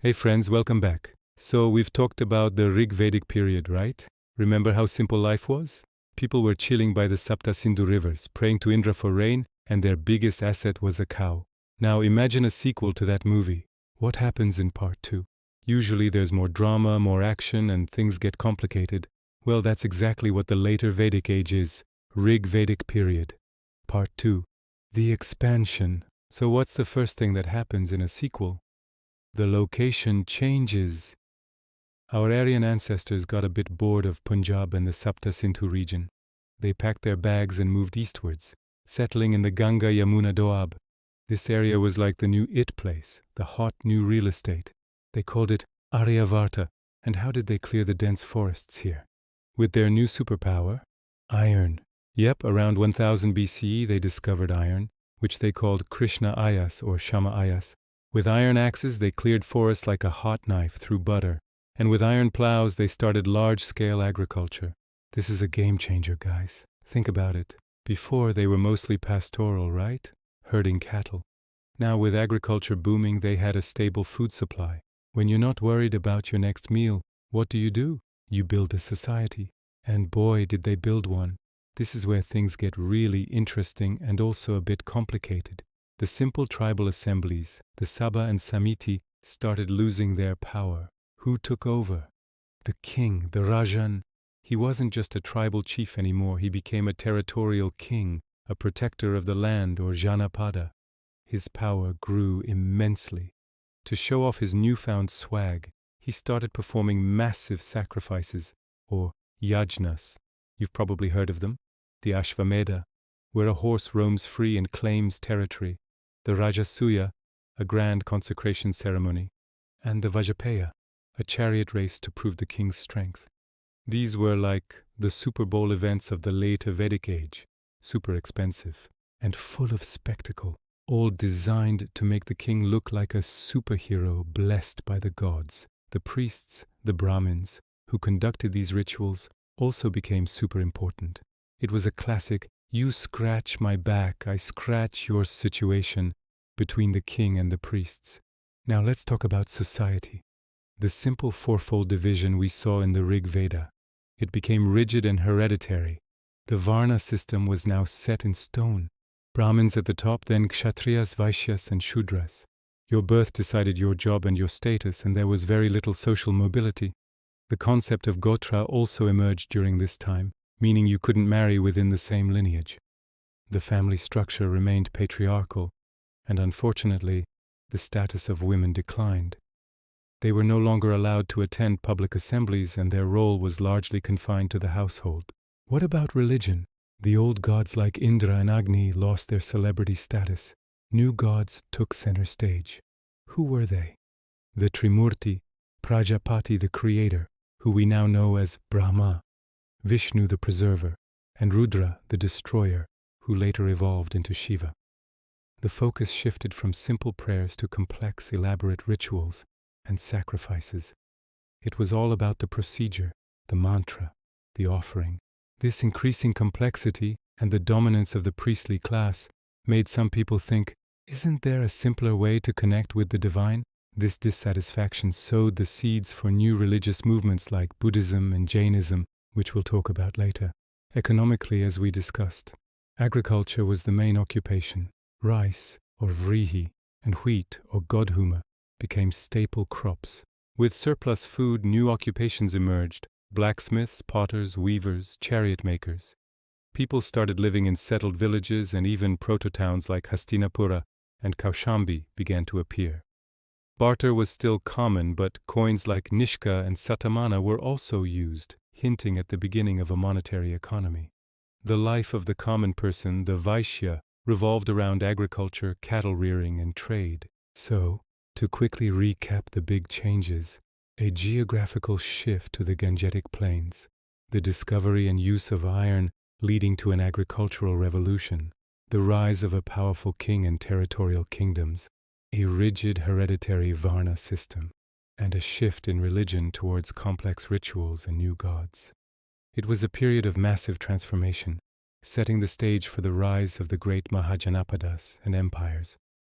Hey friends, welcome back. So we've talked about the Rig Vedic period, right? Remember how simple life was? People were chilling by the Sapta Sindhu rivers, praying to Indra for rain, and their biggest asset was a cow. Now imagine a sequel to that movie. What happens in part 2? Usually there's more drama, more action, and things get complicated. Well, that's exactly what the Later Vedic Age is. Rig Vedic period. Part 2. The expansion. So what's the first thing that happens in a sequel? The location changes. Our Aryan ancestors got a bit bored of Punjab and the Sapta Sindhu region. They packed their bags and moved eastwards, settling in the Ganga Yamuna Doab. This area was like the new it place, the hot new real estate. They called it Aryavarta. And how did they clear the dense forests here? With their new superpower, iron. Yep, around 1000 BCE they discovered iron, which they called Krishna Ayas or Shama Ayas. With iron axes, they cleared forests like a hot knife through butter, and with iron plows, they started large-scale agriculture. This is a game changer, guys. Think about it. Before, they were mostly pastoral, right? Herding cattle. Now, with agriculture booming, they had a stable food supply. When you're not worried about your next meal, what do? You build a society. And boy, did they build one. This is where things get really interesting and also a bit complicated. The simple tribal assemblies, the Sabha and Samiti, started losing their power. Who took over? The king, the Rajan. He wasn't just a tribal chief anymore, he became a territorial king, a protector of the land or Janapada. His power grew immensely. To show off his newfound swag, he started performing massive sacrifices, or yajnas. You've probably heard of them. The Ashvamedha, where a horse roams free and claims territory. The Rajasuya, a grand consecration ceremony, and the Vajapaya, a chariot race to prove the king's strength. These were like the Super Bowl events of the Later Vedic Age, super expensive and full of spectacle, all designed to make the king look like a superhero blessed by the gods. The priests, the Brahmins, who conducted these rituals also became super important. It was a classic "you scratch my back, I scratch your" situation between the king and the priests. Now let's talk about society. The simple fourfold division we saw in the Rig Veda. It became rigid and hereditary. The varna system was now set in stone. Brahmins at the top, then Kshatriyas, Vaishyas, and Shudras. Your birth decided your job and your status, and there was very little social mobility. The concept of gotra also emerged during this time, meaning you couldn't marry within the same lineage. The family structure remained patriarchal, and unfortunately, the status of women declined. They were no longer allowed to attend public assemblies, and their role was largely confined to the household. What about religion? The old gods like Indra and Agni lost their celebrity status. New gods took center stage. Who were they? The Trimurti, Prajapati the creator, who we now know as Brahma, Vishnu the preserver, and Rudra the destroyer, who later evolved into Shiva. The focus shifted from simple prayers to complex, elaborate rituals and sacrifices. It was all about the procedure, the mantra, the offering. This increasing complexity and the dominance of the priestly class made some people think, isn't there a simpler way to connect with the divine? This dissatisfaction sowed the seeds for new religious movements like Buddhism and Jainism, which we'll talk about later. Economically, as we discussed, agriculture was the main occupation. Rice, or vrihi, and wheat, or godhuma, became staple crops. With surplus food, new occupations emerged: blacksmiths, potters, weavers, chariot makers. People started living in settled villages, and even proto-towns like Hastinapura and Kaushambi began to appear. Barter was still common, but coins like Nishka and Satamana were also used, hinting at the beginning of a monetary economy. The life of the common person, the Vaishya, revolved around agriculture, cattle rearing, and trade. So, to quickly recap the big changes, a geographical shift to the Gangetic Plains, the discovery and use of iron leading to an agricultural revolution, the rise of a powerful king and territorial kingdoms, a rigid hereditary varna system, and a shift in religion towards complex rituals and new gods. It was a period of massive transformation, setting the stage for the rise of the great Mahajanapadas and empires.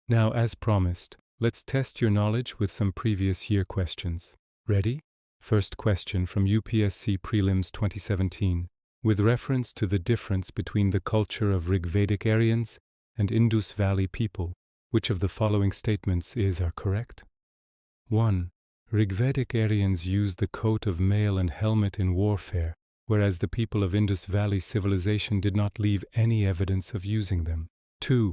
Now, as promised, Let's test your knowledge with some previous year questions. Ready? First question from UPSC Prelims 2017. With reference to the difference between the culture of Rigvedic Aryans and Indus Valley people, which of the following statements are correct? 1. Rigvedic Aryans used the coat of mail and helmet in warfare, whereas the people of Indus Valley civilization did not leave any evidence of using them. 2.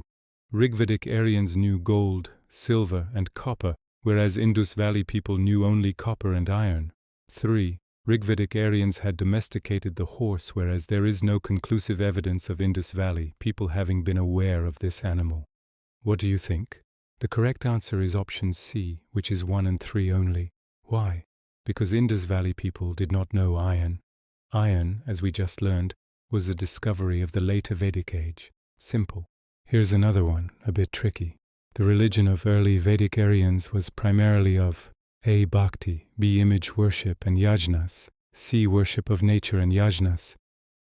Rigvedic Aryans knew gold, silver, and copper, whereas Indus Valley people knew only copper and iron. 3. Rigvedic Aryans had domesticated the horse, whereas there is no conclusive evidence of Indus Valley people having been aware of this animal. What do you think? The correct answer is option C, which is 1 and 3 only. Why? Because Indus Valley people did not know iron. Iron, as we just learned, was the discovery of the Later Vedic Age. Simple. Here's another one, a bit tricky. The religion of early Vedic Aryans was primarily of A. Bhakti, B. Image worship and yajnas, C. Worship of nature and yajnas,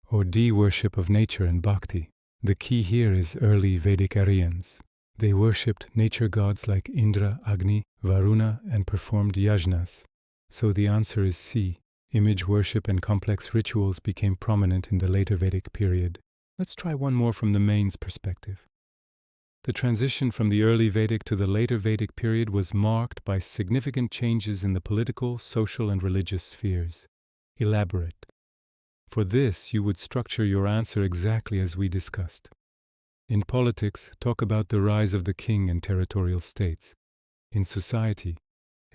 or D. Worship of nature and bhakti. The key here is early Vedic Aryans. They worshipped nature gods like Indra, Agni, Varuna, and performed yajnas. So the answer is C. Image worship and complex rituals became prominent in the later Vedic period. Let's try one more from the main's perspective. The transition from the early Vedic to the later Vedic period was marked by significant changes in the political, social, and religious spheres. Elaborate. For this, you would structure your answer exactly as we discussed. In politics, talk about the rise of the king and territorial states. In society,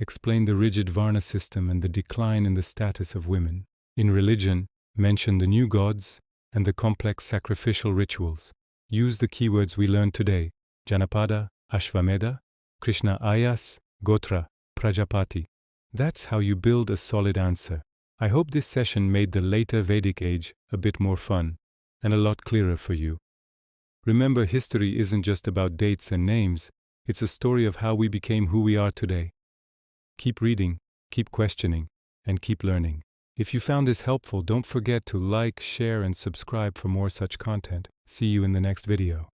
explain the rigid varna system and the decline in the status of women. In religion, mention the new gods and the complex sacrificial rituals. Use the keywords we learned today: Janapada, Ashvamedha, Krishna Ayas, Gotra, Prajapati. That's how you build a solid answer. I hope this session made the later Vedic age a bit more fun and a lot clearer for you. Remember, history isn't just about dates and names, it's a story of how we became who we are today. Keep reading, keep questioning, and keep learning. If you found this helpful, don't forget to like, share, and subscribe for more such content. See you in the next video.